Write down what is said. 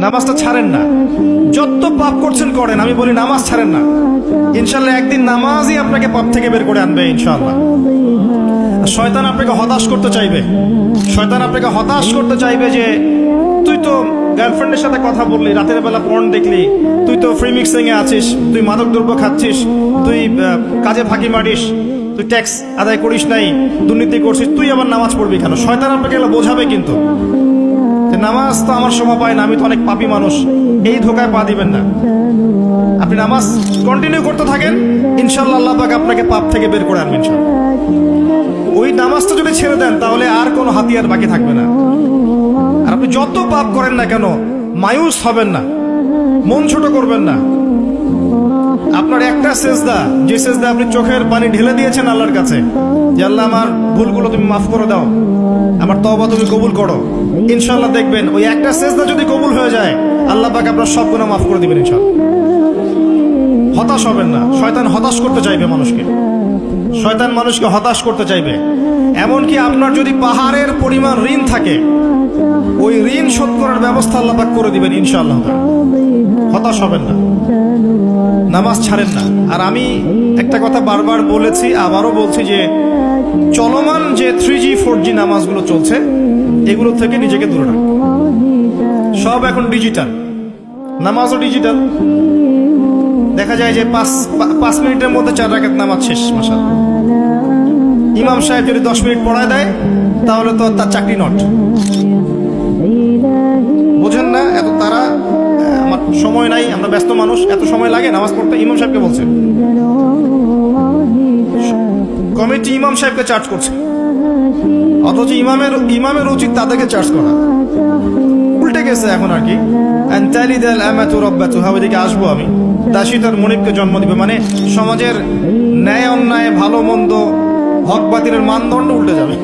নামাজটা ছাড়েন না। যত পাপ করছেন করেন, আমি বলি নামাজ ছাড়েন না। ইনশাল্লাহ একদিন নামাজই আপনাকে পাপ থেকে বের করে আনবে ইনশাল্লাহ। শয়তান আপনাকে হতাশ করতে চাইবে, শয়তান আপনাকে হতাশ করতে চাইবে যে তুই তো গার্লফ্রেন্ডের সাথে কথা বললি, রাতের বেলা পর্ন দেখলি, তুই তো ফ্রি মিক্সিং এ আছিস, তুই মাদক দ্রব্য খাচ্ছিস, তুই কাজে ফাঁকি মারিস, তুই ট্যাক্স আদায় করিস নাই, দুর্নীতি করছিস, তুই আবার নামাজ পড়বি কেন? শয়তান আপনাকে এগুলো বোঝাবে, কিন্তু নামাজ তো আমার সময় পায় না, আমি তো অনেক পাপী মানুষ, এই ধোকায় পা দিবেন না। আপনি নামাজ কন্টিনিউ করতে থাকেন, ইনশাল্লাহ আল্লাহ পাক আপনাকে পাপ থেকে বের করে আনবেন ইনশাল্লাহ। ওই নামাজটা যদি ছেড়ে দেন তাহলে আর কোনো হাতিয়ার বাকি থাকবে না। আর আপনি যত পাপ করেন না কেন মায়ুস হবেন না, মন ছোট করবেন না। আপনার একটা সেজদা, যে সেজদা আপনি চোখের পানি ঢেলে দিয়েছেন আল্লাহর কাছে, যে আল্লাহ আমার ভুলগুলো তুমি মাফ করে দাও, আমার তওবা তুমি কবুল করো, ইনশাল্লাহ দেখবেন ওই একটা সেজদা যদি কবুল হয়ে যায় আল্লাহ পাক আপনার সব গুনাহ মাফ করে দিবেন ইনশাল্লাহ। হতাশ হবেন না। শয়তান হতাশ করতে চাইবে মানুষকে, শয়তান মানুষকে হতাশ করতে চাইবে। এমনকি আপনার যদি পাহাড়ের পরিমাণ ঋণ থাকে, ওই ঋণ শোধ করার ব্যবস্থা আল্লাহ পাক করে দিবেন ইনশাআল্লাহ। হতাশ হবেন না, নামাজ ছাড়েন না। আর আমি একটা কথা বারবার বলেছি, আবারও বলছি যে চলমান যে 3G 4G নামাজগুলো চলছে এগুলো থেকে নিজেকে দূরে রাখুন। সব এখন ডিজিটাল, নামাজও ডিজিটাল। দেখা যায় যে 5 মিনিটের মধ্যে 4 রাকাত নামাজ শেষ, মাশাআল্লাহ। ইমাম সাহেব যদি 10 মিনিট পড়ায় দেয় তাহলে তো তার চাকরি নট। বোঝেন না এত তারা, আমার সময় নাই, আমরা ব্যস্ত মানুষ, এত সময় লাগে নামাজ পড়তে? ইমাম সাহেবকে বলছে, কমিটি ইমাম সাহেবকে চার্জ করছে, অথচ ইমামের উচিত তাদেরকে চার্জ করা। উল্টে গেছে এখন আর কি। ওইদিকে আসবো আমি। দাসী তার মনিবকে জন্ম দিবে, মানে সমাজের ন্যায় অন্যায়, ভালো মন্দ, হক বাতিলের মানদণ্ড উল্টে যাবে।